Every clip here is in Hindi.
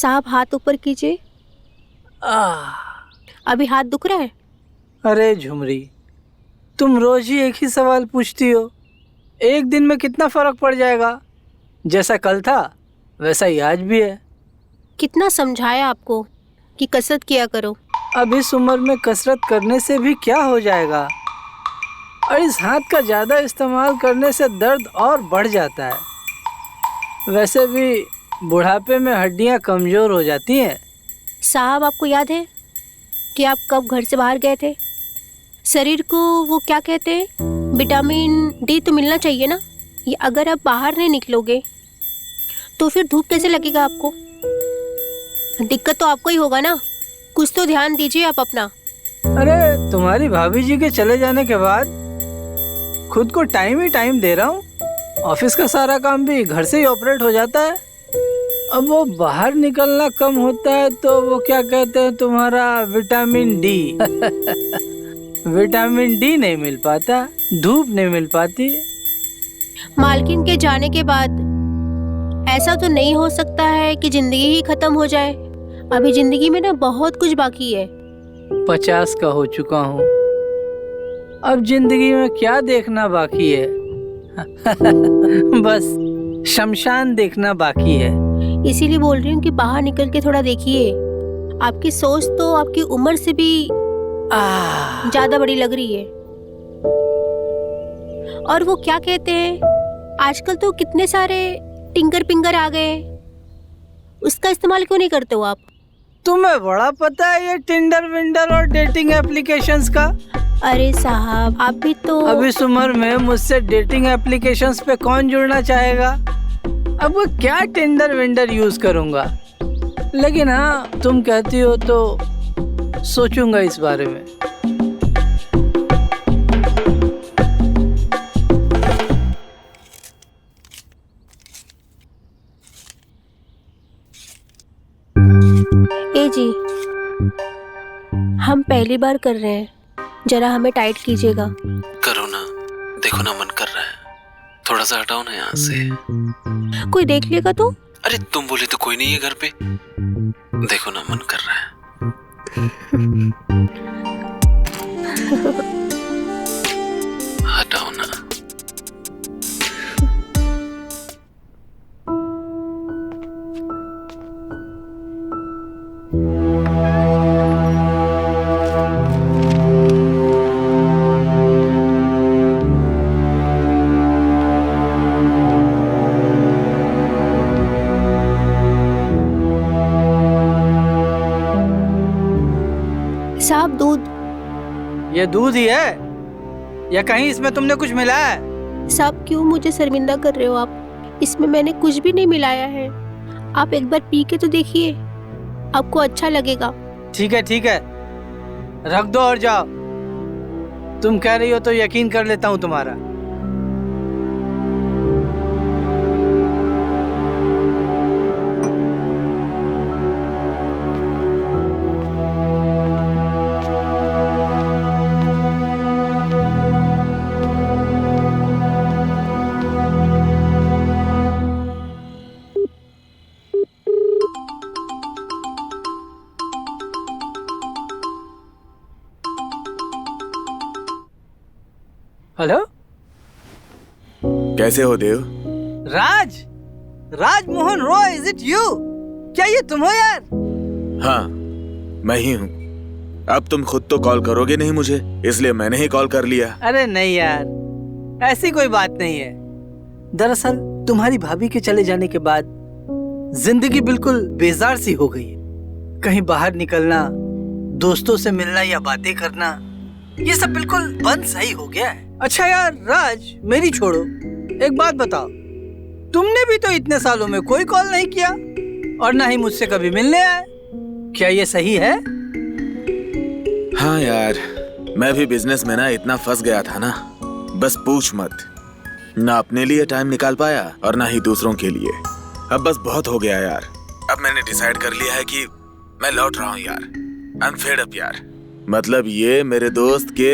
साहब हाथ ऊपर कीजिए। अभी हाथ दुख रहा है? अरे झुमरी, तुम रोज ही एक ही सवाल पूछती हो। एक दिन में कितना फर्क पड़ जाएगा? जैसा कल था वैसा ही आज भी है। कितना समझाया आपको कि कसरत किया करो। अब इस उम्र में कसरत करने से भी क्या हो जाएगा, और इस हाथ का ज्यादा इस्तेमाल करने से दर्द और बढ़ जाता है। वैसे भी बुढ़ापे में हड्डियां कमजोर हो जाती हैं। साहब, आपको याद है कि आप कब घर से बाहर गए थे? शरीर को वो क्या कहते हैं, विटामिन डी तो मिलना चाहिए ना। ये अगर आप बाहर नहीं निकलोगे तो फिर धूप कैसे लगेगा आपको? दिक्कत तो आपको ही होगा ना। कुछ तो ध्यान दीजिए आप अपना। अरे तुम्हारी भाभी जी के चले जाने के बाद खुद को टाइम ही टाइम दे रहा हूँ। ऑफिस का सारा काम भी घर से ही ऑपरेट हो जाता है। अब वो बाहर निकलना कम होता है तो वो क्या कहते हैं, तुम्हारा विटामिन डी विटामिन डी नहीं मिल पाता, धूप नहीं मिल पाती। मालकिन के जाने के बाद ऐसा तो नहीं हो सकता है कि जिंदगी ही खत्म हो जाए। अभी जिंदगी में ना बहुत कुछ बाकी है। 50 का हो चुका हूँ, अब जिंदगी में क्या देखना बाकी है? बस शमशान देखना बाकी है। इसीलिए बोल रही हूँ कि बाहर निकल के थोड़ा देखिए। आपकी सोच तो आपकी उम्र से भी ज्यादा बड़ी लग रही है। और वो क्या कहते हैं, आजकल तो कितने सारे टिंगर पिंगर आ गए, उसका इस्तेमाल क्यों नहीं करते हो आप? तुम्हें बड़ा पता है ये टिंडर विंडर और डेटिंग एप्लीकेशंस का। अरे साहब, आप भी तो अब इस उम्र में मुझसे डेटिंग एप्लीकेशंस पे कौन जुड़ना चाहेगा? अब वो क्या टिंडर विंडर यूज करूंगा। लेकिन हाँ, तुम कहती हो तो सोचूंगा इस बारे में। ए जी, हम पहली बार कर रहे हैं, जरा हमें टाइट कीजिएगा। करो ना, देखो ना मन कर रहा है। थोड़ा सा हटाओ ना यहाँ से। कोई देख लेगा तो? अरे तुम बोले तो कोई नहीं है घर पे। देखो ना मन कर रहा है। हटाओ ना। साहब, दूध। ये दूध ही है या कहीं इसमें तुमने कुछ मिलाया है? साहब, क्यों मुझे शर्मिंदा कर रहे हो आप? इसमें मैंने कुछ भी नहीं मिलाया है। आप एक बार पी के तो देखिए, आपको अच्छा लगेगा। ठीक है, रख दो और जाओ। तुम कह रही हो तो यकीन कर लेता हूँ तुम्हारा। हेलो, कैसे हो Dev? Raj Mohan Roy, is it you? क्या ये तुम हो यार? हाँ, मैं ही हूँ। अब तुम खुद तो कॉल करोगे नहीं मुझे, इसलिए मैंने ही कॉल कर लिया। अरे नहीं यार, ऐसी कोई बात नहीं है। दरअसल तुम्हारी भाभी के चले जाने के बाद जिंदगी बिल्कुल बेजार सी हो गई है। कहीं बाहर निकलना, दोस्तों से मिलना या बातें करना, ये सब बिल्कुल बंद सही हो गया है। अच्छा यार राज, मेरी छोड़ो, एक बात बताओ, तुमने भी तो इतने सालों में कोई कॉल नहीं किया और ना ही मुझसे कभी मिलने आए। क्या ये सही है? हाँ यार, मैं भी बिजनेस में ना इतना फंस गया था ना, बस पूछ मत। ना अपने लिए टाइम निकाल पाया और ना ही दूसरों के लिए। अब बस बहुत हो गया यार। अब मैंने डिसाइड कर लिया है कि मैं लौट रहा हूँ यार। आई एम फेड अप यार। मतलब ये मेरे दोस्त के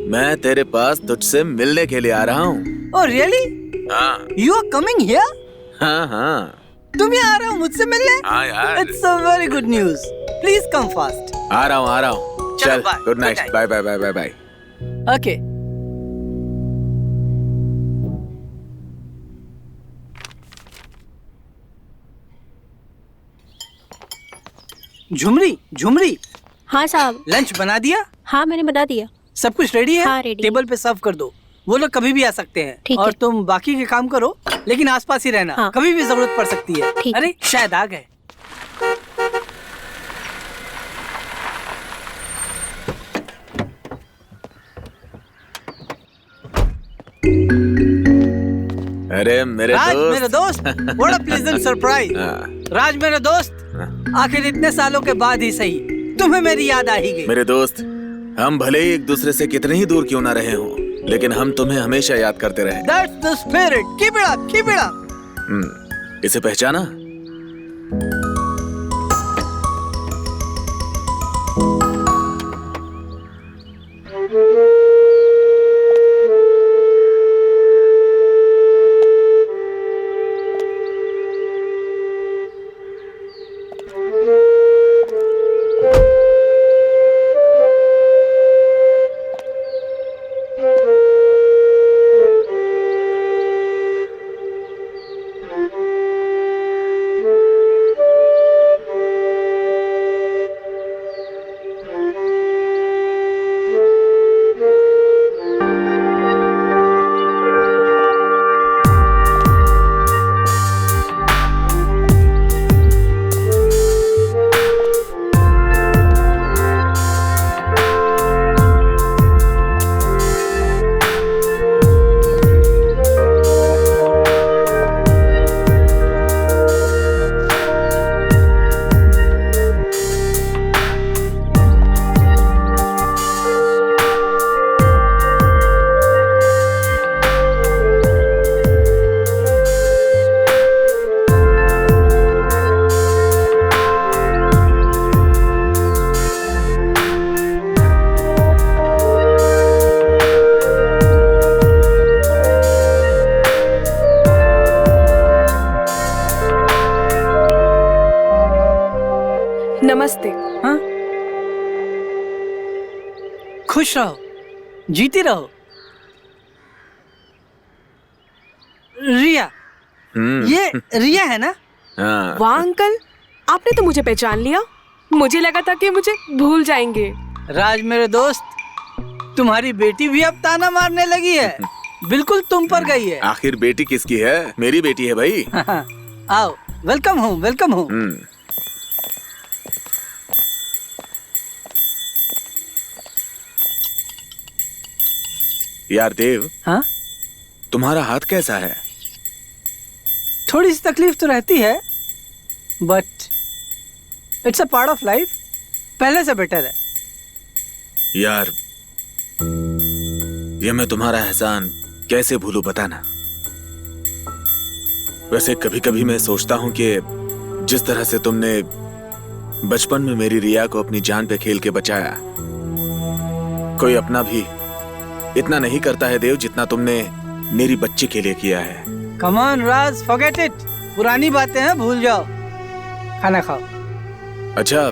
मैं तेरे पास तुझसे मिलने के लिए आ रहा हूँ। Oh really? हाँ। You are coming here? हाँ। तुम यहाँ आ रहे हो मुझसे मिलने? हाँ यार। It's a very good news. Please come fast. आ रहा हूँ। चलो, चल, bye. Good night, Good night. Bye bye bye bye bye. Okay. Jhumri, Jhumri, हाँ साहब। लंच बना दिया? हाँ मैंने बना दिया। सब कुछ रेडी है? हाँ, ready। टेबल पे सर्व कर दो। वो लोग कभी भी आ सकते हैं। ठीक और है। तुम बाकी के काम करो, लेकिन आसपास ही रहना। हाँ। कभी भी जरूरत पड़ सकती है। ठीक अरे शायद आ गए। अरे मेरे राज दोस्त। मेरे दोस्त, व्हाट अ प्लेजेंट सरप्राइज। हाँ। राज मेरे दोस्त, आखिर इतने सालों के बाद ही सही तुम्हें मेरी याद आ ही गई। मेरे दोस्त, हम भले ही एक दूसरे से कितने ही दूर क्यों ना रहे हों, लेकिन हम तुम्हें हमेशा याद करते रहे। That's the spirit. Keep it up, keep it up. इसे पहचाना? नमस्ते। हाँ? खुश रहो, जीती रहो। रिया, ये रिया है ना? हाँ। वाह अंकल, आपने तो मुझे पहचान लिया। मुझे लगा था कि मुझे भूल जाएंगे। राज मेरे दोस्त, तुम्हारी बेटी भी अब ताना मारने लगी है। बिल्कुल तुम पर गई है। आखिर बेटी किसकी है? मेरी बेटी है भाई। आओ, वेलकम हूँ, वेलकम हूँ। यार देव, हाँ? तुम्हारा हाथ कैसा है? थोड़ी सी तकलीफ तो रहती है, but it's a part of life. पहले से बेटर है। यार, ये मैं तुम्हारा एहसान कैसे भूलूं बताना। वैसे कभी कभी मैं सोचता हूं कि जिस तरह से तुमने बचपन में मेरी रिया को अपनी जान पे खेल के बचाया, कोई अपना भी इतना नहीं करता है देव, जितना तुमने मेरी बच्ची के लिए किया है। Come on Raj, forget it. पुरानी बातें हैं, भूल जाओ। खाना खाओ। अच्छा,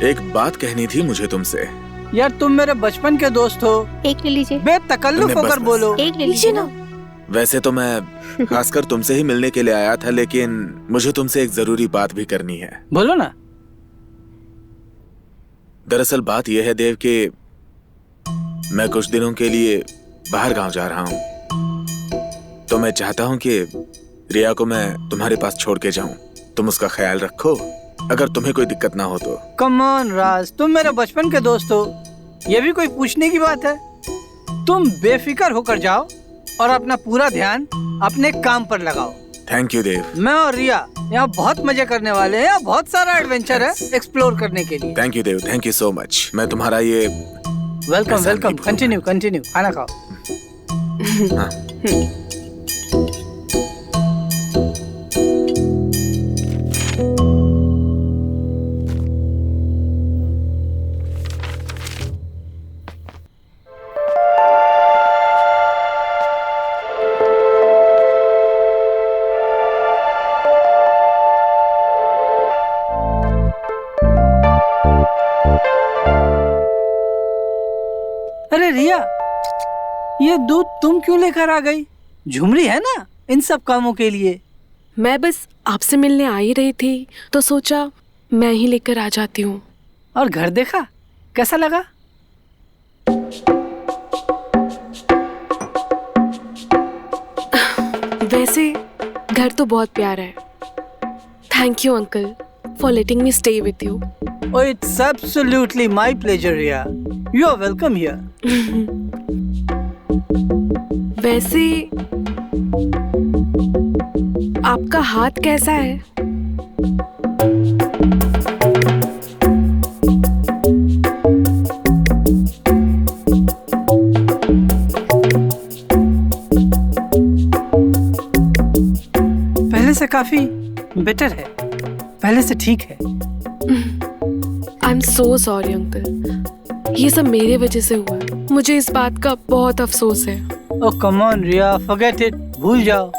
एक बात कहनी थी मुझे तुमसे। यार तुम मेरे बचपन के दोस्त हो। एक ले लीजिए। बेतकल्लुफ तुमने होकर बस- बोलो। एक ले लीजिए ना। वैसे तो मैं खासकर तुमसे ही मिलने के लिए आया था, लेकिन मुझे तुमसे एक जरूरी बात भी करनी है। बोलो ना। दरअसल बात यह है देव कि मैं कुछ दिनों के लिए बाहर गांव जा रहा हूं, तो मैं चाहता हूं कि रिया को मैं तुम्हारे पास छोड़ के जाऊं। तुम उसका ख्याल रखो, अगर तुम्हें कोई दिक्कत ना हो तो। कम ऑन राज, तुम मेरे बचपन के दोस्त हो, ये भी कोई पूछने की बात है? तुम बेफिक्र होकर जाओ और अपना पूरा ध्यान अपने काम पर लगाओ। थैंक यू देव। मैं और रिया यहाँ बहुत मजे करने वाले हैं। यहाँ बहुत सारा एडवेंचर है एक्सप्लोर करने के लिए। Thank you Dev, thank you so much. मैं तुम्हारा ये वेलकम ऐसा वेलकम। नहीं भूलूंगा। कंटिन्यू कंटिन्यू, खाना खाओ। हाँ। अरे रिया, ये दूध तुम क्यों लेकर आ गई? झुमरी है ना इन सब कामों के लिए। मैं बस आपसे मिलने आ ही रही थी तो सोचा मैं ही लेकर आ जाती हूँ। और घर देखा कैसा लगा? वैसे घर तो बहुत प्यारा है। Thank you uncle for letting me stay with you. Oh, it's absolutely my pleasure, Riya. You are welcome here. वैसे आपका हाथ कैसा है? पहले से काफी बेटर है, पहले से ठीक है। I am so sorry uncle, ये सब मेरे वजह से हुआ है। मुझे इस बात का बहुत अफसोस है। Oh, come on, Riya, forget it. भूल जाओ।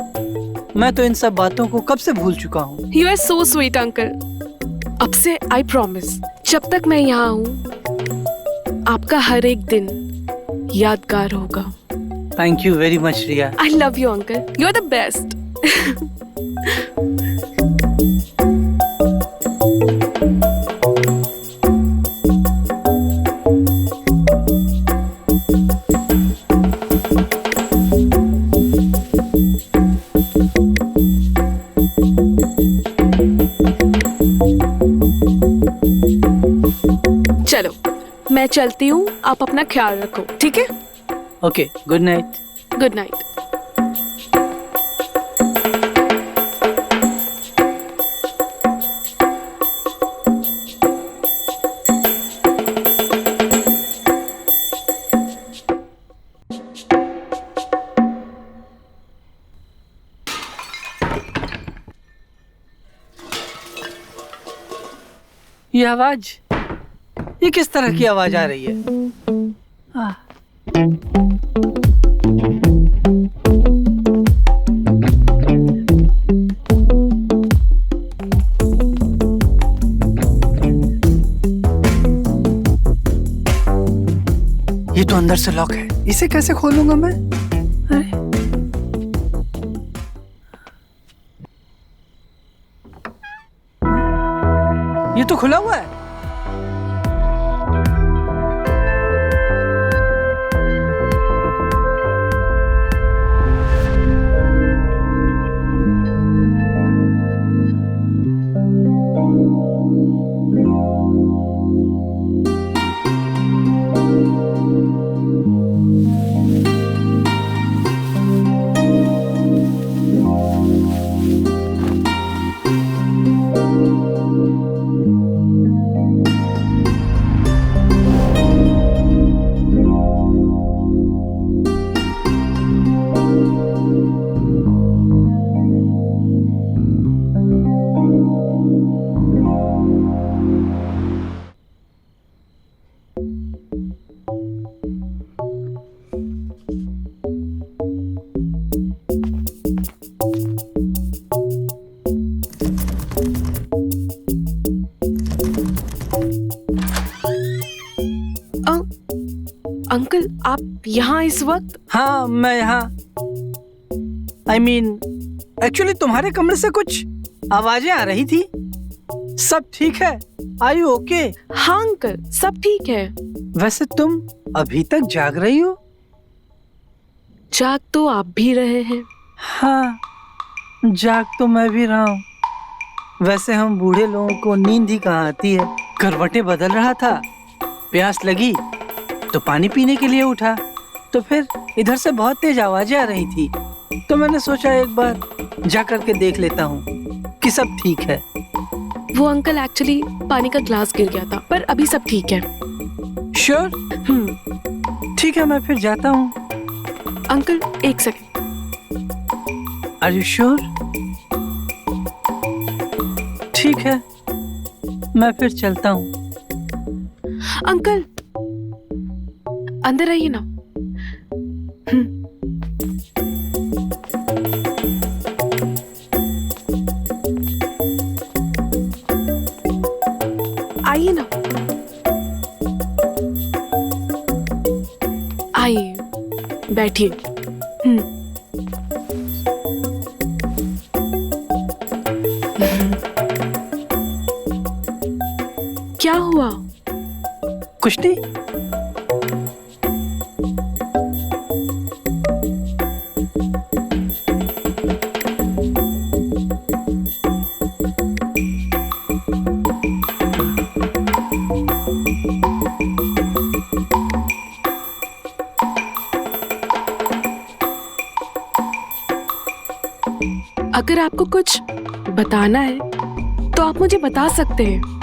मैं तो इन सब बातों को कब से भूल चुका हूँ। You are so sweet uncle. अब से आई प्रॉमिस, जब तक मैं यहाँ हूँ आपका हर एक दिन यादगार होगा। Thank you very much, Riya. I love you uncle, you are the best. चलो मैं चलती हूँ, आप अपना ख्याल रखो, ठीक है? Okay, good night. Good night. ये आवाज, ये किस तरह की आवाज आ रही है? ये तो अंदर से लॉक है, इसे कैसे खोलूंगा मैं? अरे ये तो खुला हुआ है। अंकल आप यहाँ इस वक्त? हाँ मैं यहाँ, एक्चुअली तुम्हारे कमरे से कुछ आवाजें आ रही थी। सब ठीक है? Are you okay? हाँ अंकल सब ठीक है। वैसे तुम अभी तक जाग रही हो? जाग तो आप भी रहे हैं। हाँ जाग तो मैं भी रहा हूँ। वैसे हम बूढ़े लोगों को नींद ही कहाँ आती है। करवटें बदल रहा था, प्यास लगी तो पानी पीने के लिए उठा, तो फिर इधर से बहुत तेज आवाजें आ रही थी, तो मैंने सोचा एक बार जा करके देख लेता हूँ कि सब ठीक है। वो अंकल एक्चुअली पानी का ग्लास गिर गया था, पर अभी सब ठीक है। श्योर? ठीक है मैं फिर जाता हूँ। अंकल एक सेकंड। Are you sure? ठीक है मैं फिर चलता हूँ। अंकल अंदर आइए ना। आइए ना। आइए, बैठिए। क्या हुआ? कुछ नहीं। अगर आपको कुछ बताना है तो आप मुझे बता सकते हैं।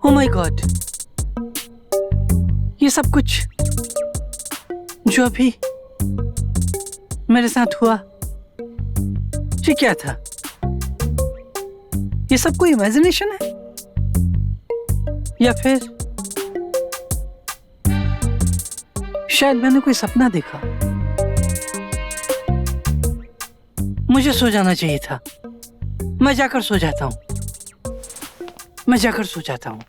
Oh my God! ये सब कुछ जो अभी मेरे साथ हुआ, ये क्या था? ये सब कोई इमेजिनेशन है या फिर शायद मैंने कोई सपना देखा? मुझे सो जाना चाहिए था। मैं जाकर सो जाता हूँ। मैं जाकर सो जाता हूँ।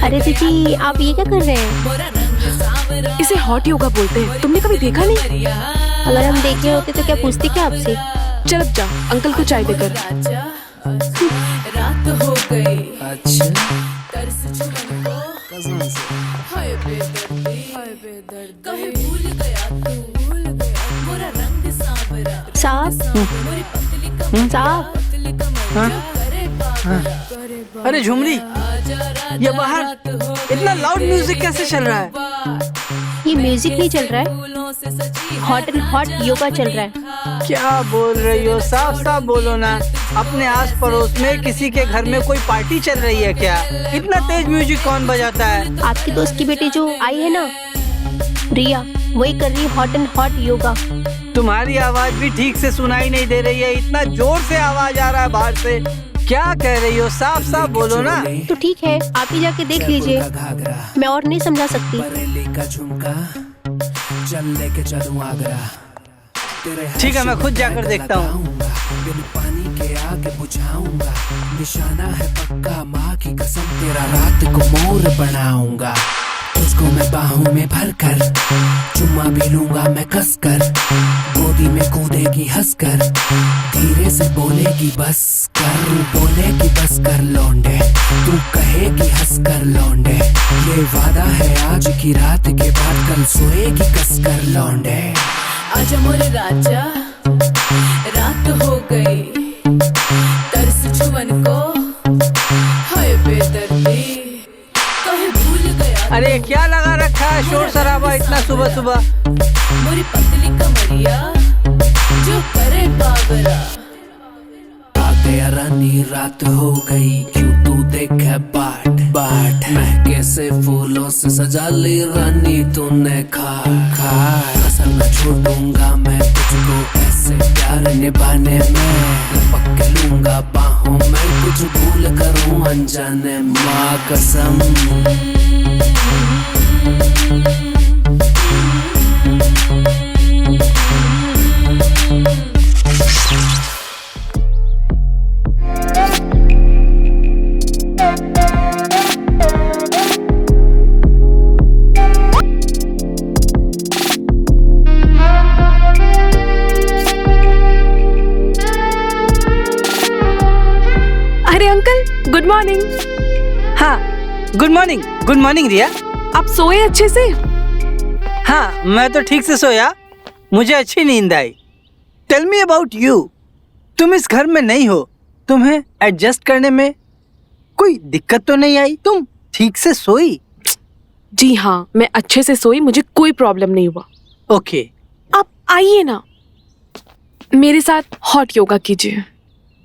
अरे दीदी, आप ये क्या कर रहे हैं? इसे हॉट योगा बोलते हैं। तुमने कभी देखा नहीं? अगर हम देखे होते तो क्या पूछते क्या आपसे? चल अब जा, अंकल को चाय देकर। रात हो गई। अच्छा। साहब, अरे झुमरी, ये बाहर इतना लाउड म्यूजिक कैसे चल रहा है? ये म्यूजिक नहीं चल रहा है, हॉट एंड हॉट योगा चल रहा है। क्या बोल रही हो? साफ साफ बोलो ना। अपने आस पड़ोस में किसी के घर में कोई पार्टी चल रही है क्या? इतना तेज म्यूजिक कौन बजाता है? आपकी दोस्त की बेटी जो आई है ना, रिया, वही कर रही है हॉट एंड हॉट योगा। तुम्हारी आवाज भी ठीक से सुनाई नहीं दे रही है। इतना जोर से आवाज आ रहा है बाहर से। क्या कह रही हो? साफ साफ बोलो ना। तो ठीक है, आप ही जाके देख लीजिए, मैं और नहीं समझा सकती। ठीक है, मैं खुद जाकर देखता हूँ। पानी के आगे बुझाऊंगा, निशाना है पक्का, माँ की कसम तेरा रात को मोर बनाऊंगा। तुझको मैं बाहों में भरकर चुम्मा भी लूंगा मैं कसकर, गोदी में कूदेगी हंसकर, धीरे से बोलेगी बस कर, बोलेगी बस कर लौंडे, तू कहेगी हंसकर लौंडे, ये वादा है आज की रात के बाद कल सोएगी कसकर लौंडे। आजा मोरे राजा, रात हो गई, तरस छुअन को, हाय बेदर्दी, कहीं भूल गया। अरे क्या लगा रखा है शोर शराबा इतना सुबह सुबह? मोरी पतली कमरिया जो करे बाबरा। आगे रानी रात हो गई, क्यों तू देखे बाट बाट, महके से फूलों से सजा ली रानी तूने खा खा। कसम न छोड़ूंगा मैं तुझको ऐसे प्यार निभाने में, लपक के लूंगा बाहों में, कुछ भूल करूं अनजाने माँ कसम। अरे अंकल, गुड मॉर्निंग। हाँ, गुड मॉर्निंग। गुड मॉर्निंग रिया। आप सोए अच्छे से? हाँ, मैं तो ठीक से सोया। मुझे अच्छी नींद आई। Tell me about you. तुम इस घर में नहीं हो, तुम्हें एडजस्ट करने में कोई दिक्कत तो नहीं आई? तुम ठीक से सोई? जी हाँ, मैं अच्छे से सोई, मुझे कोई प्रॉब्लम नहीं हुआ। ओके। आप आइए ना, मेरे साथ हॉट योगा कीजिए।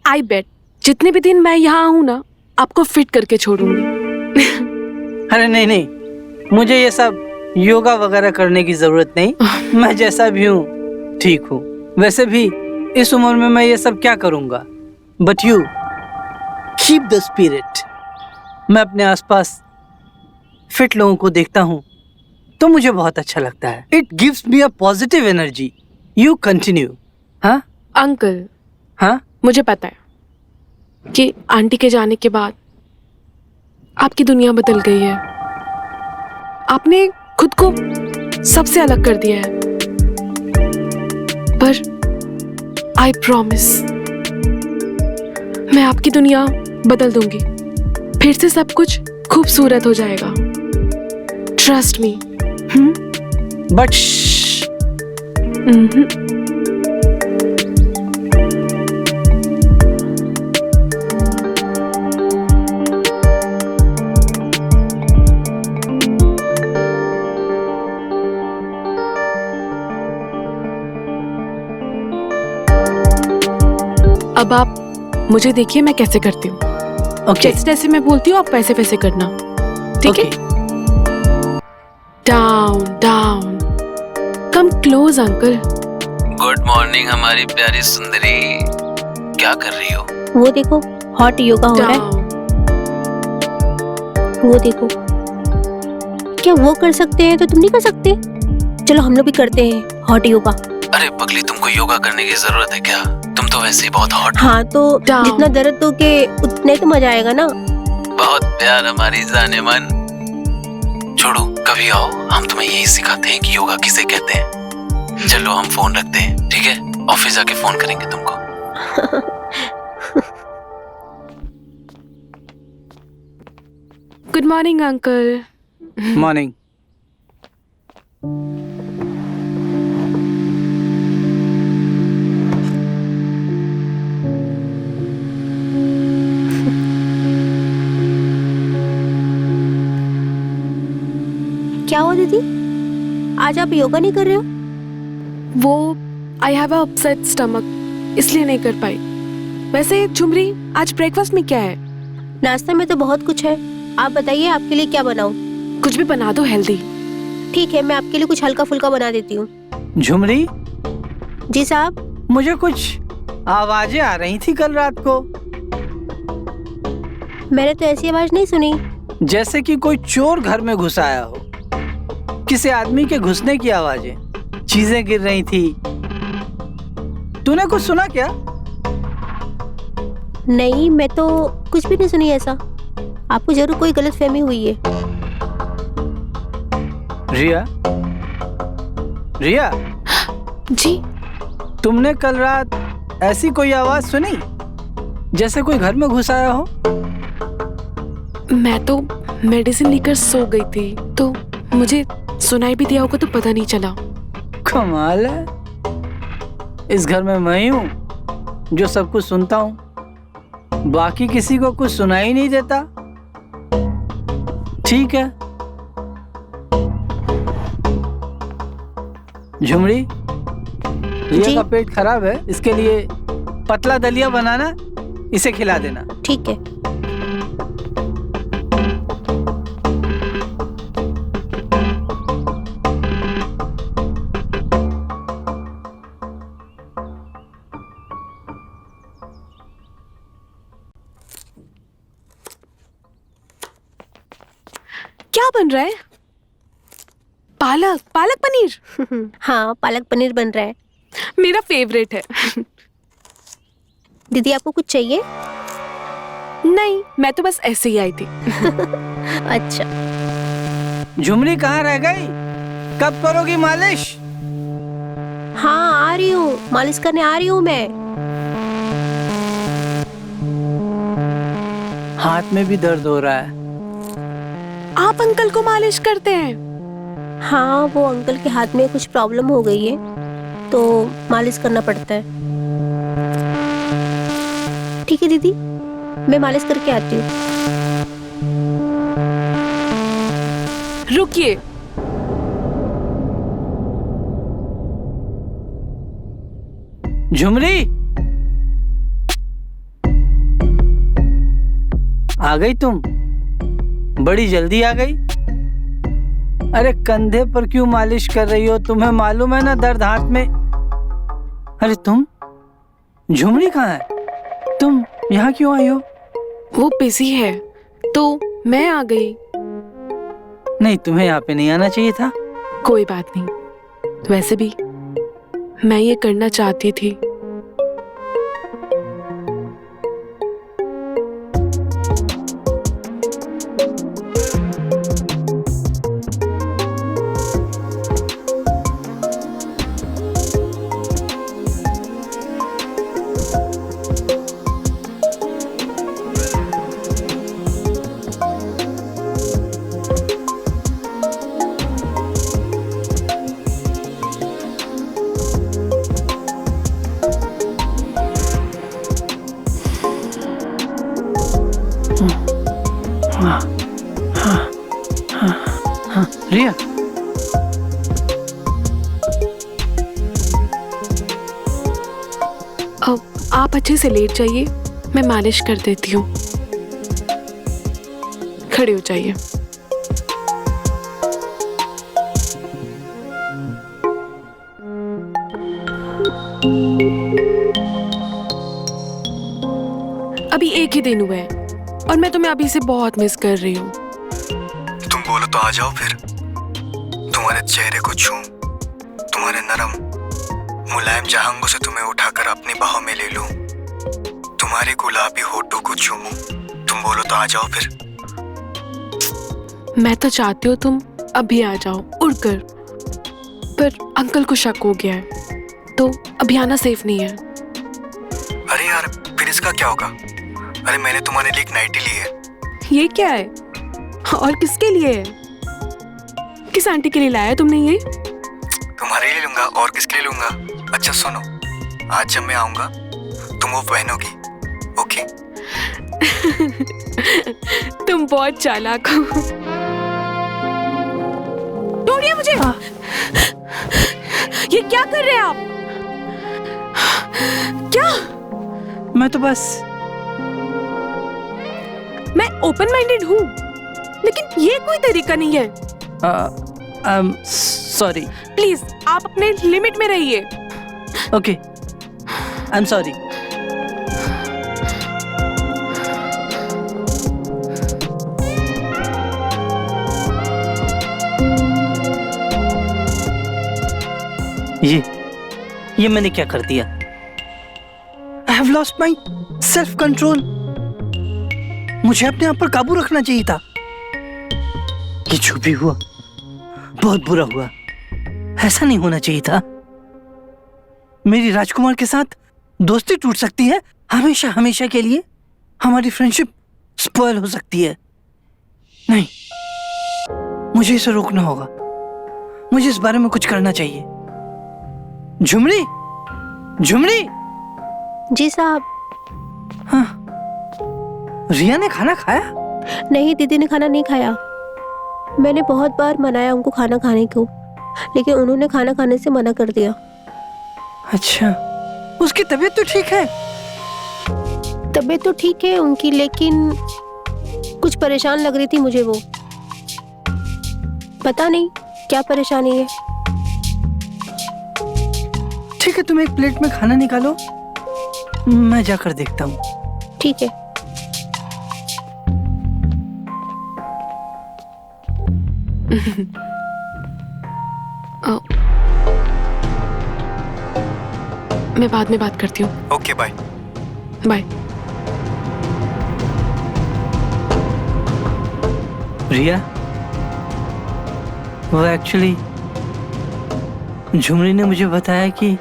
आई बेट जितने भी दिन मैं यहाँ हूँ ना, आपको फिट करके छोड़ूंगी। अरे नहीं नहीं, मुझे ये सब योगा वगैरह करने की जरूरत नहीं। मैं जैसा भी हूँ ठीक हूँ। वैसे भी इस उम्र में मैं ये सब क्या करूँगा। But you keep the spirit. मैं अपने आसपास फिट लोगों को देखता हूँ तो मुझे बहुत अच्छा लगता है। It gives me a positive energy. You continue. हाँ अंकल, हाँ, मुझे पता है कि आंटी के जाने के बाद आपकी दुनिया बदल गई है। आपने खुद को सबसे अलग कर दिया है, पर आई प्रॉमिस मैं आपकी दुनिया बदल दूंगी। फिर से सब कुछ खूबसूरत हो जाएगा। Trust me. बट अब आप मुझे देखिए मैं कैसे करती हूँ। ओके जैसे जैसे मैं बोलती हूँ आप वैसे वैसे करना, ठीक है? Down down, come close uncle. Good morning हमारी प्यारी सुंदरी, क्या कर रही हो? वो देखो हॉट योगा हो रहा है। डाउन। वो देखो, क्या वो कर सकते हैं तो तुम नहीं कर सकते? चलो हम लोग भी करते हैं हॉट योगा। अरे पगली, तुमको योगा करने की जरूरत है क्या? तुम तो वैसे ही बहुत हॉट हो। हाँ तो Down. जितना दर्द हो के उतने तो मजा आएगा ना। बहुत प्यार हमारी जाने मन। छोड़ो, कभी आओ, हम तुम्हें यही सिखाते हैं कि योगा किसे कहते हैं। चलो हम फोन रखते हैं, ठीक है? ऑफिस जाके फोन करेंगे तुमको। Good morning uncle. मॉर्निंग। क्या हुआ दीदी, आज आप योगा नहीं कर रहे हो? वो I have a upset stomach, इसलिए नहीं कर पाई। वैसे झुमरी, आज ब्रेकफास्ट में क्या है? नाश्ता में तो बहुत कुछ है, आप बताइए आपके लिए क्या बनाऊं? कुछ भी बना दो हेल्दी। ठीक है, मैं आपके लिए कुछ हल्का फुल्का बना देती हूँ। झुमरी, जी साहब। मुझे कुछ आवाजें आ रही थी कल रात को, मैंने तो ऐसी आवाज नहीं सुनी। जैसे कि कोई चोर घर में घुस आया हो। किसी आदमी के घुसने की आवाजें, चीजें गिर रही थी। तूने कुछ सुना क्या? नहीं, मैं तो कुछ भी नहीं सुनी ऐसा। आपको जरूर कोई गलतफहमी हुई है। रिया, रिया, जी, तुमने कल रात ऐसी कोई आवाज सुनी जैसे कोई घर में घुस आया हो? मैं तो मेडिसिन लेकर सो गई थी, तो मुझे सुनाई भी दिया होगा तो पता नहीं चला। कमाल है, इस घर में मैं ही हूँ जो सब कुछ सुनता हूँ, बाकी किसी को कुछ सुनाई नहीं देता। ठीक है झुमरी, रिया जी? का पेट खराब है, इसके लिए पतला दलिया बनाना, इसे खिला देना। ठीक है। क्या बन रहा है? पालक पालक पनीर। हाँ, पालक पनीर बन रहा है। मेरा फेवरेट है। दीदी आपको कुछ चाहिए? नहीं, मैं तो बस ऐसे ही आई थी। अच्छा। झुमरी कहाँ रह गई? कब करोगी मालिश? हाँ आ रही हूँ, मालिश करने आ रही हूँ मैं। हाथ में भी दर्द हो रहा है। आप अंकल को मालिश करते हैं? हाँ, वो अंकल के हाथ में कुछ प्रॉब्लम हो गई है, तो मालिश करना पड़ता है। ठीक है दीदी, मैं मालिश करके आती हूँ। रुकिए, झुमरी आ गई तुम? बड़ी जल्दी आ गई। अरे कंधे पर क्यों मालिश कर रही हो? तुम्हें मालूम है ना दर्द हाथ में। अरे तुम, झुमरी कहाँ है? तुम यहाँ क्यों आई हो? वो बिजी है तो मैं आ गई। नहीं, तुम्हें यहाँ पे नहीं आना चाहिए था। कोई बात नहीं, वैसे भी मैं ये करना चाहती थी। रिया, अब आप अच्छे से लेट जाइए, मैं मालिश कर देती हूँ। खड़े हो जाइए। अभी एक ही दिन हुआ है और मैं तुम्हें अभी से बहुत मिस कर रही हूँ। तुम बोलो तो आ जाओ फिर। तुम्हारे चेहरे को छूं, तुम्हारे नरम मुलायम जहांगों से तुम्हें उठाकर अपनी बाहों में ले लूं, तुम्हारे गुलाबी होठों को चूमूं। तुम बोलो तो आ जाओ फिर। मैं तो चाहती हूँ तुम अभी आ जाओ उड़कर, पर अंकल को शक हो गया है तो अभी आना सेफ नहीं है। अरे यार, फिर इसका क्या होगा? अरे मैंने तुम्हारे लिए एक नाइटी ली है। ये क्या है और किसके लिए है? किस आंटी के लिए लाया तुमने ये? तुम्हारे लिए लूंगा और किसके लिए लूंगा? अच्छा सुनो, आज जब मैं आऊंगा तुम वो पहनोगी, ओके? तुम बहुत चालाक हो। छोड़िए मुझे। ये क्या कर रहे हैं आप? क्या? मैं तो बस मैं ओपन माइंडेड हूँ, लेकिन ये कोई तरीका नहीं है। सॉरी। प्लीज आप अपने लिमिट में रहिए। Okay, I am sorry. ये मैंने क्या कर दिया? I have lost my self control. मुझे अपने आप पर काबू रखना चाहिए था। ये जो भी हुआ बहुत बुरा हुआ, ऐसा नहीं होना चाहिए था। मेरी राजकुमार के साथ दोस्ती टूट सकती है हमेशा हमेशा के लिए। हमारी फ्रेंडशिप स्पॉइल हो सकती है। नहीं, मुझे इसे रोकना होगा। मुझे इस बारे में कुछ करना चाहिए। झुमरी, झुमरी। जी साहब। हाँ, रिया ने खाना खाया? नहीं, दीदी ने खाना नहीं खाया। मैंने बहुत बार मनाया उनको खाना खाने को, लेकिन उन्होंने खाना खाने से मना कर दिया। अच्छा, उसकी तबीयत तो ठीक है? तबीयत तो ठीक है उनकी, लेकिन कुछ परेशान लग रही थी मुझे वो। पता नहीं क्या परेशानी है। ठीक है, तुम एक प्लेट में खाना निकालो, मैं जाकर देखता हूँ। ठीक है। मैं बाद में बात करती हूँ। Okay, bye. बाय। रिया, वो एक्चुअली झुमरी ने मुझे बताया कि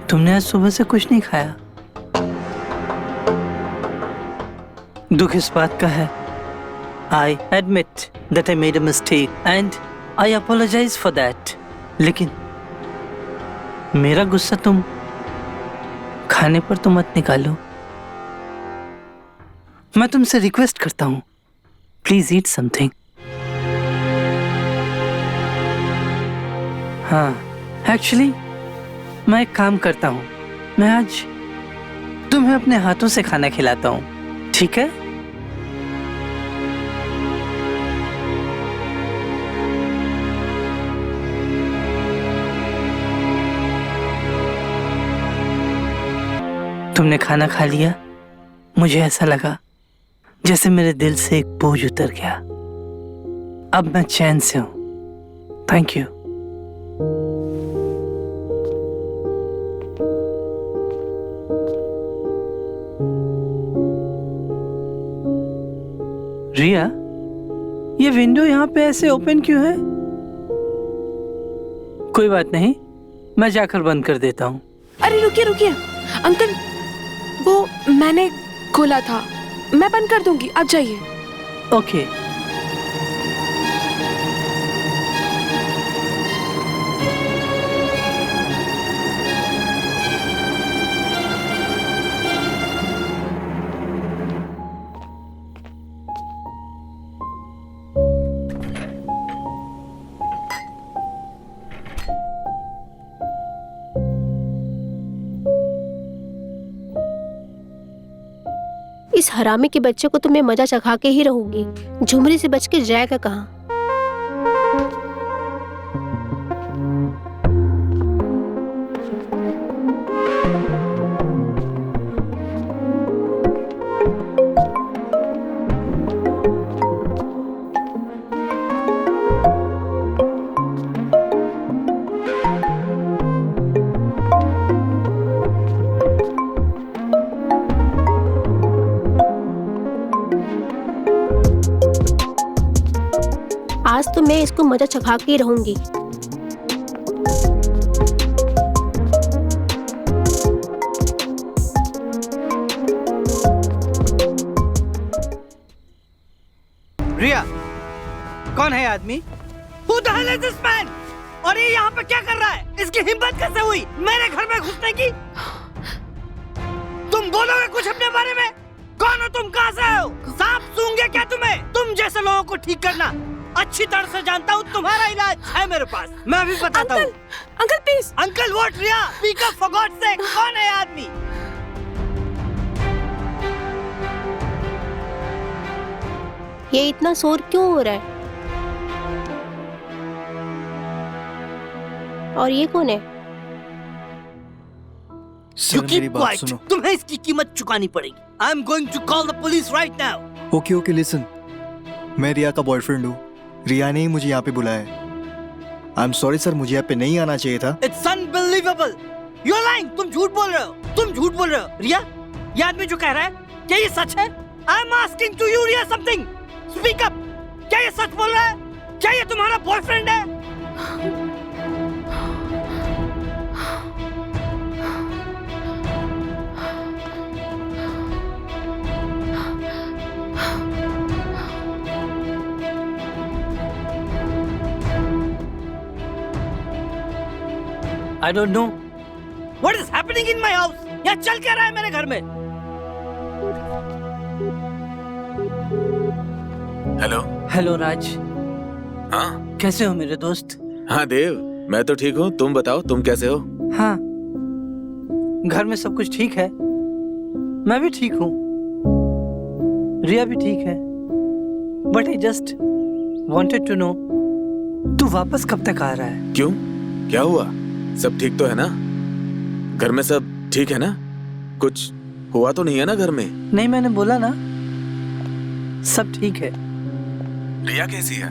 तुमने आज सुबह से कुछ नहीं खाया। दुख इस बात का है, I admit that I made a mistake and I apologize for that. लेकिन मेरा गुस्सा तुम खाने पर तो मत निकालो। मैं तुमसे रिक्वेस्ट करता हूं, प्लीज ईट समथिंग। हाँ, एक्चुअली मैं एक काम करता हूं, मैं आज तुम्हें अपने हाथों से खाना खिलाता हूं, ठीक है? तुमने खाना खा लिया, मुझे ऐसा लगा जैसे मेरे दिल से एक बोझ उतर गया। अब मैं चैन से हूं। Thank you. रिया, ये विंडो यहाँ पे ऐसे ओपन क्यों है? कोई बात नहीं, मैं जाकर बंद कर देता हूँ। अरे रुकिए रुकिए अंकल, वो मैंने खोला था, मैं बंद कर दूंगी, आप जाइए। ओके। इस हरामी के बच्चे को तो मैं मजा चखा के ही रहूंगी। झुमरी से बच के जाएगा कहाँ? आज तो मैं इसको मजा चखा के ही रहूंगी। रिया, कौन है आदमी? Who the hell is this man? और ये यहाँ पे क्या कर रहा है? इसकी हिम्मत कैसे हुई मेरे घर में घुसने की? तुम बोलोगे कुछ अपने बारे में? कौन हो तुम? कहाँ से हो? सांप सूंघे क्या तुम्हें? तुम जैसे लोगों को ठीक करना अच्छी तरह से जानता हूँ। तुम्हारा इलाज है मेरे पास, मैं भी बताता हूँ। Uncle please. Uncle what? Riya, speak up for God sake. कौन है आदमी? ये इतना शोर क्यों हो रहा है? और ये कौन है? सर, मेरी बात सुनो। तुम्हें इसकी कीमत चुकानी पड़ेगी। I am going to call the police right now. Okay okay listen, मैं रिया का बॉयफ्रेंड हूँ। रिया ने ही मुझे यहाँ पे बुलाया है। आई एम सॉरी सर, मुझे यहाँ पे नहीं आना चाहिए था। It's unbelievable, you are lying. तुम झूठ बोल रहे हो, तुम झूठ बोल रहे हो। रिया, ये आदमी जो कह रहा है क्या ये सच है? I am asking to you Riya something, speak up. क्या ये सच बोल रहा है? क्या ये तुम्हारा बॉयफ्रेंड है? I don't know what is happening in my house. यहाँ चल क्या रहा है मेरे घर में? हेलो। हेलो राज। हाँ कैसे हो मेरे दोस्त? हाँ देव, मैं तो ठीक हूँ, तुम बताओ तुम कैसे हो? हाँ, घर में सब कुछ ठीक है, मैं भी ठीक हूँ, रिया भी ठीक है। But I just wanted to know, तू वापस कब तक आ रहा है? क्यों, क्या हुआ? सब ठीक तो है ना? घर में सब ठीक है ना? कुछ हुआ तो नहीं है ना घर में? नहीं, मैंने बोला ना सब ठीक है। रिया कैसी है?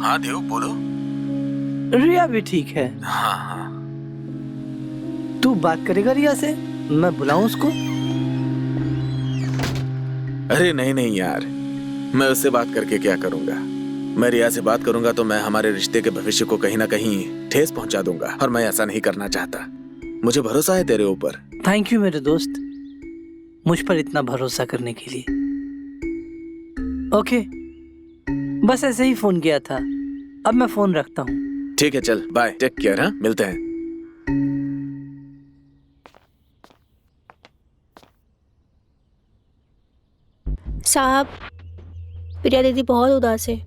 हाँ देव बोलो। रिया भी ठीक है। हाँ हाँ। तू बात करेगा रिया से? मैं बुलाऊं उसको? अरे नहीं नहीं यार, मैं उससे बात करके क्या करूंगा? मैं रिया से बात करूंगा तो मैं हमारे रिश्ते के भविष्य को कहीं ना कहीं ठेस पहुंचा दूंगा, और मैं ऐसा नहीं करना चाहता। मुझे भरोसा है तेरे ऊपर। थैंक यू मेरे दोस्त, मुझ पर इतना भरोसा करने के लिए। ओके, बस ऐसे ही फोन किया था, अब मैं फोन रखता हूँ। ठीक है, चल बाय, टेक केयर। हाँ, मिलते हैं। साहब, प्रिया दीदी बहुत उदास है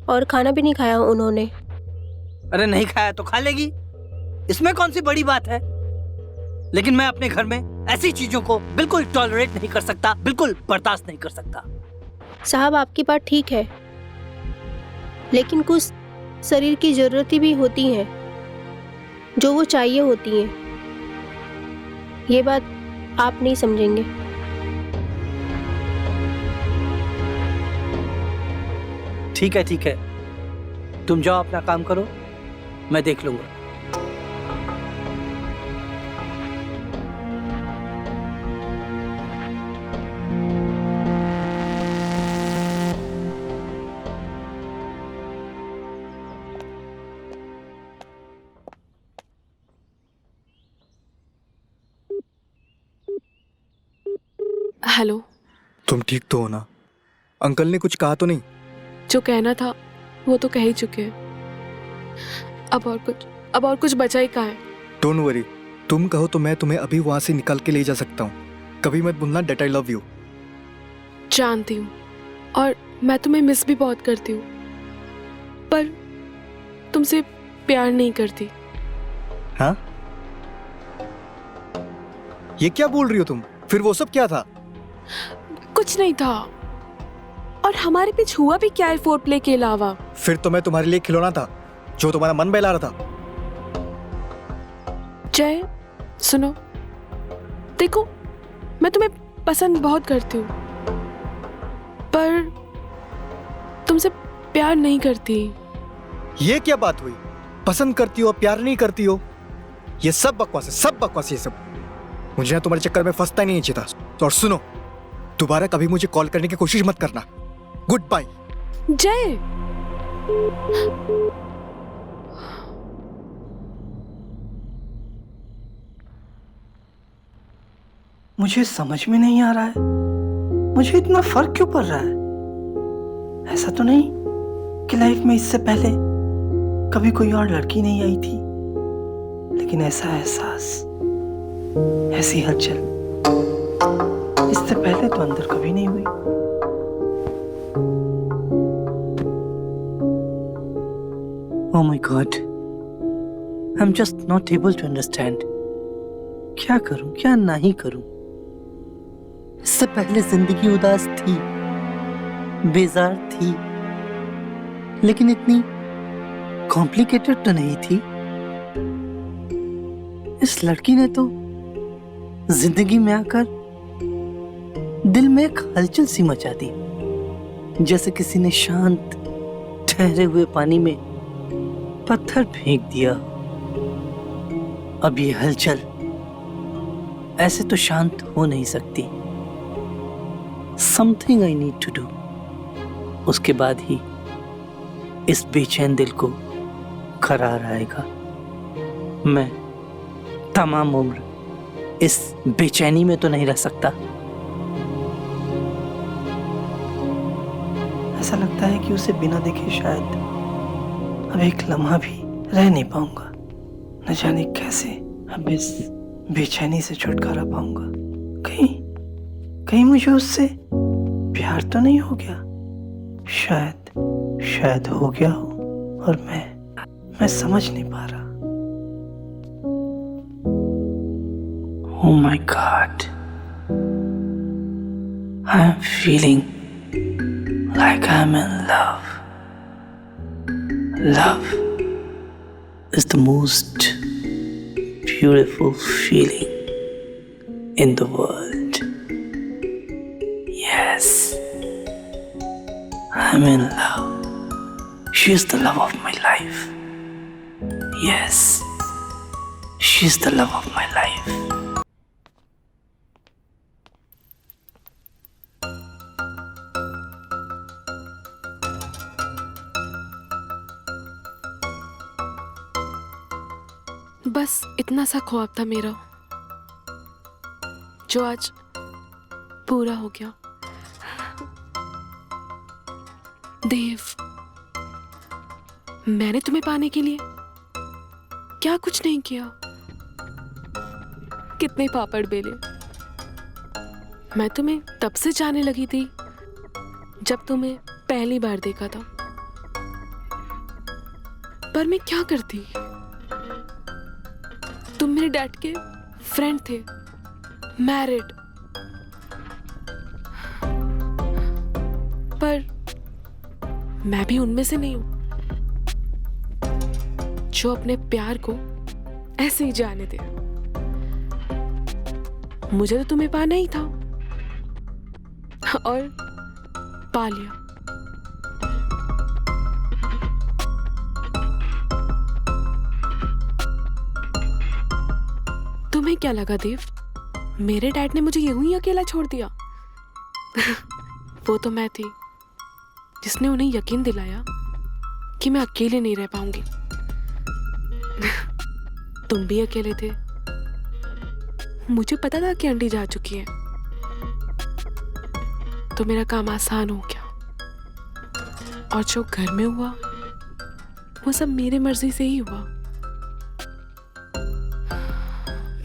और खाना भी नहीं खाया उन्होंने। अरे नहीं खाया तो खा लेगी, इसमें कौन सी बड़ी बात है। लेकिन मैं अपने घर में ऐसी चीजों को बिल्कुल टॉलरेट नहीं कर सकता, बिल्कुल बर्दाश्त नहीं कर सकता। साहब, आपकी बात ठीक है, लेकिन कुछ शरीर की जरूरतें भी होती हैं जो वो चाहिए होती हैं। ये बात आप नहीं समझेंगे। ठीक है, तुम जाओ अपना काम करो, मैं देख लूंगा। हेलो। तुम ठीक तो हो ना? अंकल ने कुछ कहा तो नहीं? जो कहना था वो तो कह ही चुके हैं। अब और कुछ बचा ही कहाँ है। डोंट वरी, तुम कहो तो मैं तुम्हें अभी वहां से निकाल के ले जा सकता हूँ। कभी मत भूलना डेट आई लव यू। जानती हूँ, और मैं तुम्हें मिस भी बहुत करती हूँ, पर तुमसे प्यार नहीं करती। हाँ? ये क्या बोल रही हो तुम? फिर वो सब क्या था? कुछ नहीं था, और हमारे बीच हुआ भी क्या है फोर प्ले के अलावा। फिर तो मैं तुम्हारे लिए खिलौना था जो तुम्हारा मन बहला रहा था। जय, सुनो, देखो, मैं तुम्हें पसंद बहुत करती हूँ, पर तुमसे प्यार नहीं करती। ये क्या बात हुई? पसंद करती हो, प्यार नहीं करती हो? ये सब बकवास है, सब बकवास। ये सब मुझे ना तुम्हारे चक्कर में फंसता ही नहीं चाहिए। और सुनो, दोबारा कभी मुझे कॉल करने की कोशिश मत करना। Goodbye. जय, मुझे समझ में नहीं आ रहा है, मुझे इतना फर्क क्यों पड़ रहा है। ऐसा तो नहीं कि लाइफ में इससे पहले कभी कोई और लड़की नहीं आई थी, लेकिन ऐसा एहसास, ऐसी हलचल इससे पहले तो अंदर कभी नहीं हुई। Oh my God, I'm just not able to understand. क्या करूं, क्या नहीं करूं। इससे पहले जिंदगी उदास थी, बेजार थी, लेकिन इतनी कॉम्प्लिकेटेड तो नहीं थी। इस लड़की ने तो जिंदगी में आकर दिल में एक हलचल सी मचा दी, जैसे किसी ने शांत ठहरे हुए पानी में पत्थर फेंक दिया। अब ये हलचल ऐसे तो शांत हो नहीं सकती। Something I need to do. उसके बाद ही इस बेचैन दिल को करार आएगा। मैं तमाम उम्र इस बेचैनी में तो नहीं रह सकता। ऐसा लगता है कि उसे बिना देखे शायद अब एक लम्हा भी रह नहीं पाऊंगा। न जाने कैसे अब इस बेचैनी से छुटकारा पाऊंगा। कहीं मुझे उससे प्यार तो नहीं हो गया। शायद हो गया हो और मैं समझ नहीं पा रहा। Oh my God, I am feeling like I'm in love. Love is the most beautiful feeling in the world. Yes, I'm in love. She is the love of my life. Yes, she is the love of my life. बस इतना सा ख्वाब था मेरा, जो आज पूरा हो गया। देव, मैंने तुम्हें पाने के लिए क्या कुछ नहीं किया। कितने पापड़ बेले। मैं तुम्हें तब से जाने लगी थी जब तुम्हें पहली बार देखा था, पर मैं क्या करती? तुम मेरे डैड के फ्रेंड थे, मैरिड। पर मैं भी उनमें से नहीं हूं जो अपने प्यार को ऐसे ही जाने दे। मुझे तो तुम्हें पाना ही था और पा लिया। तुम्हें क्या लगा देव, मेरे डैड ने मुझे यूं ही अकेला छोड़ दिया? वो तो मैं थी जिसने उन्हें यकीन दिलाया कि मैं अकेले नहीं रह पाऊंगी। तुम भी अकेले थे। मुझे पता था कि आंटी जा चुकी है, तो मेरा काम आसान हो गया। और जो घर में हुआ वो सब मेरे मर्जी से ही हुआ।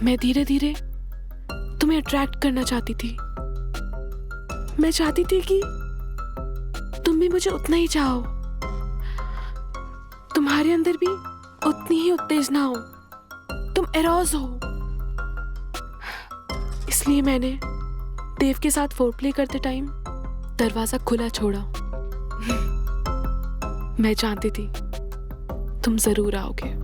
मैं धीरे धीरे तुम्हें अट्रैक्ट करना चाहती थी। मैं चाहती थी कि तुम भी मुझे उतना ही चाहो, तुम्हारे अंदर भी उतनी ही उत्तेजना हो, तुम एरोज हो। इसलिए मैंने देव के साथ फोरप्ले करते टाइम दरवाजा खुला छोड़ा। मैं जानती थी तुम जरूर आओगे।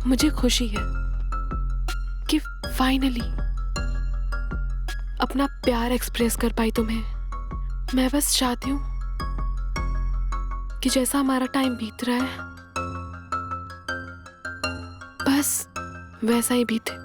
मुझे खुशी है कि फाइनली अपना प्यार एक्सप्रेस कर पाई तुम्हें। मैं बस चाहती हूं कि जैसा हमारा टाइम बीत रहा है बस वैसा ही बीते।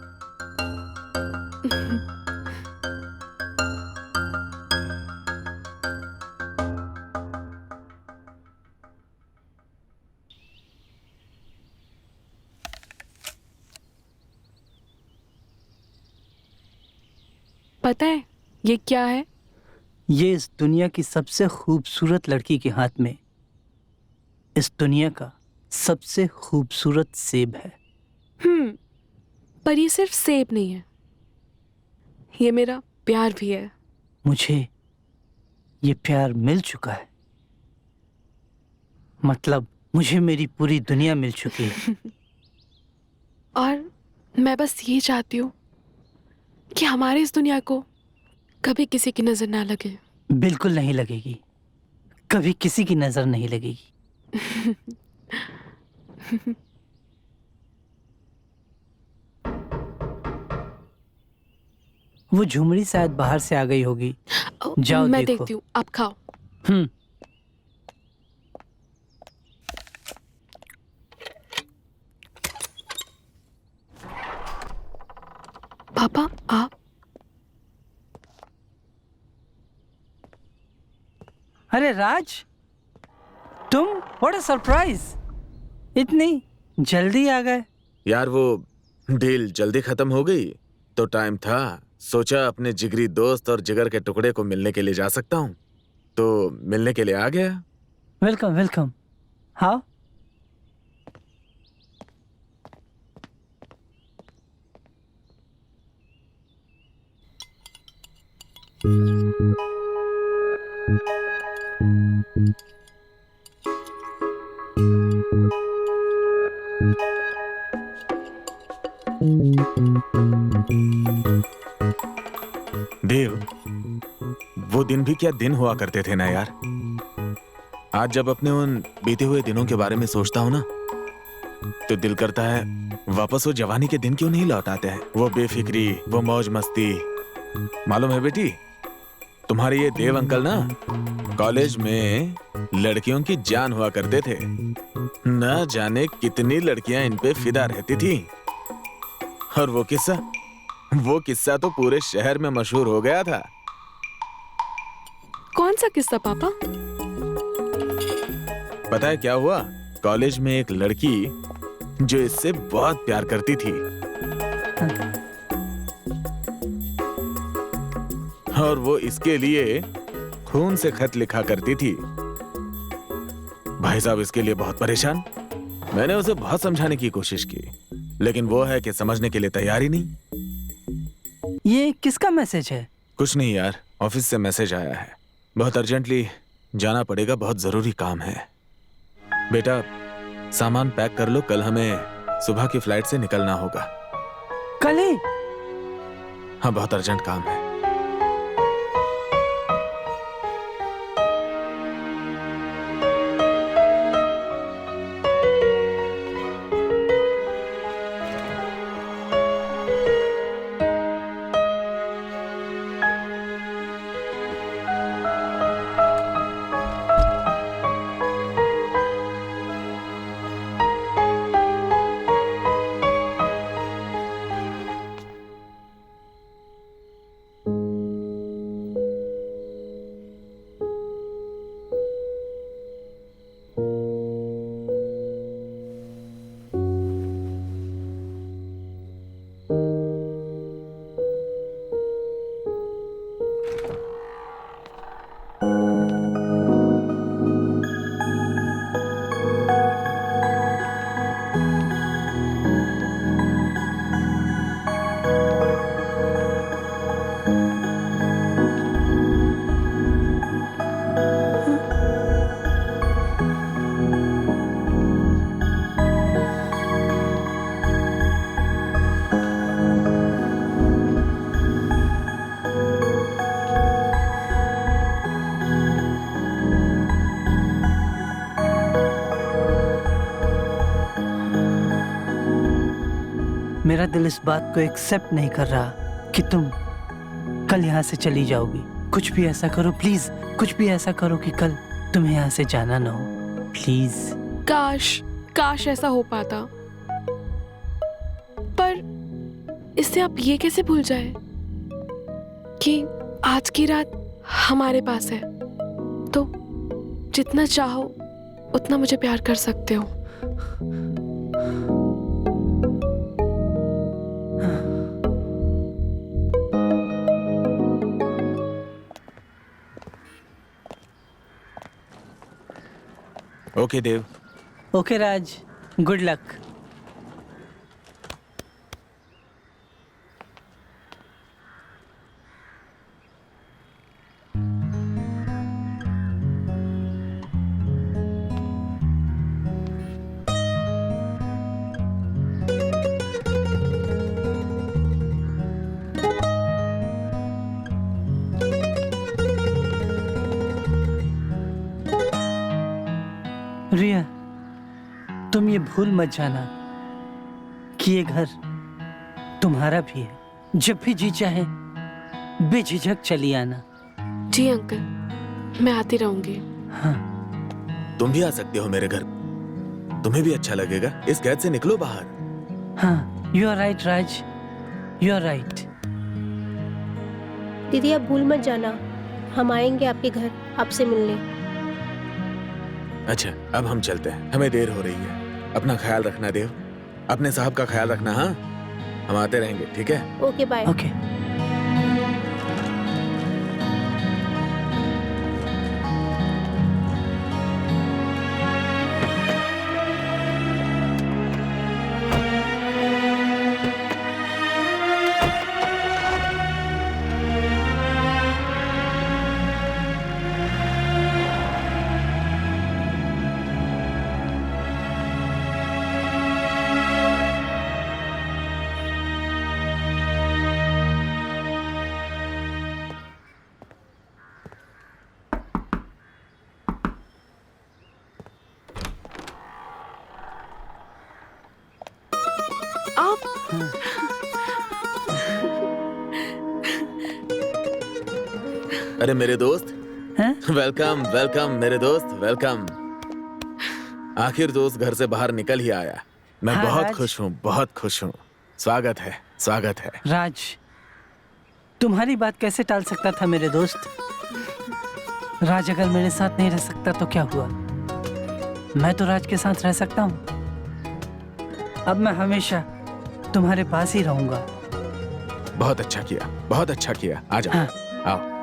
पता है ये क्या है? ये इस दुनिया की सबसे खूबसूरत लड़की के हाथ में इस दुनिया का सबसे खूबसूरत सेब है। पर ये सिर्फ सेब नहीं है, ये मेरा प्यार भी है। मुझे ये प्यार मिल चुका है, मतलब मुझे मेरी पूरी दुनिया मिल चुकी है। और मैं बस ये चाहती हूँ कि हमारे इस दुनिया को कभी किसी की नजर ना लगे। बिल्कुल नहीं लगेगी, कभी किसी की नजर नहीं लगेगी। वो झुमरी शायद बाहर से आ गई होगी। जाओ मैं देखो। देखती हूँ, आप खाओ। पापा आप? अरे राज, तुम? व्हाट अ सरप्राइज, इतनी जल्दी आ गए। यार वो डील जल्दी खत्म हो गई तो टाइम था, सोचा अपने जिगरी दोस्त और जिगर के टुकड़े को मिलने के लिए जा सकता हूँ, तो मिलने के लिए आ गया। Welcome welcome. हाँ देव, वो दिन भी क्या दिन हुआ करते थे ना यार। आज जब अपने उन बीते हुए दिनों के बारे में सोचता हूँ ना, तो दिल करता है वापस वो जवानी के दिन क्यों नहीं लौट आते हैं। वो बेफिक्री, वो मौज मस्ती। मालूम है बेटी, तुम्हारे ये देव अंकल ना कॉलेज में लड़कियों की जान हुआ करते थे। न जाने कितनी लड़कियां इन पे फिदा रहती थी। और वो किस्सा तो पूरे शहर में मशहूर हो गया था। कौन सा किस्सा पापा? पता है क्या हुआ? कॉलेज में एक लड़की जो इससे बहुत प्यार करती थी, और वो इसके लिए खून से खत लिखा करती थी। भाई साहब इसके लिए बहुत परेशान। मैंने उसे बहुत समझाने की कोशिश की लेकिन वो है कि समझने के लिए तैयार ही नहीं। ये किसका मैसेज है? कुछ नहीं यार, ऑफिस से मैसेज आया है, बहुत अर्जेंटली जाना पड़ेगा, बहुत जरूरी काम है। बेटा सामान पैक कर लो, कल हमें सुबह की फ्लाइट से निकलना होगा। कल ही? हाँ, बहुत अर्जेंट काम है। मेरा दिल इस बात को एक्सेप्ट नहीं कर रहा कि तुम कल यहाँ से चली जाओगी। कुछ भी ऐसा करो प्लीज, कुछ भी ऐसा करो कि कल तुम्हें यहाँ से जाना ना हो, प्लीज। काश ऐसा हो पाता, पर इससे आप ये कैसे भूल जाए कि आज की रात हमारे पास है, तो जितना चाहो उतना मुझे प्यार कर सकते हो। ओके देव। ओके राज, गुड लक। रिया, तुम ये भूल मत जाना कि ये घर तुम्हारा भी है। जब भी जी चाहे बेझिझक चली आना। जी अंकल, मैं आती रहूंगी। हाँ। तुम भी आ सकते हो मेरे घर, तुम्हें भी अच्छा लगेगा। इस कैद से निकलो बाहर। हाँ, you are right Raj, you are right. दीदी आप भूल मत जाना, हम आएंगे आपके घर आपसे मिलने। अच्छा, अब हम चलते हैं, हमें देर हो रही है। अपना ख्याल रखना देव, अपने साहब का ख्याल रखना। हाँ, हम आते रहेंगे, ठीक है? Okay bye. ओके। आप अरे मेरे दोस्त, हैं? वेलकम वेलकम मेरे दोस्त, वेलकम। आखिर दोस्त घर से बाहर निकल ही आया। मैं हाँ, बहुत राज। खुश हूँ, बहुत खुश हूँ। स्वागत है, स्वागत है। राज, तुम्हारी बात कैसे टाल सकता था मेरे दोस्त? राज अगर मेरे साथ नहीं रह सकता तो क्या हुआ? मैं तो राज के साथ रह सकता हूँ। अब मैं हमेशा तुम्हारे पास ही रहूंगा। बहुत अच्छा किया, बहुत अच्छा किया। आ जाओ, हाँ। आओ।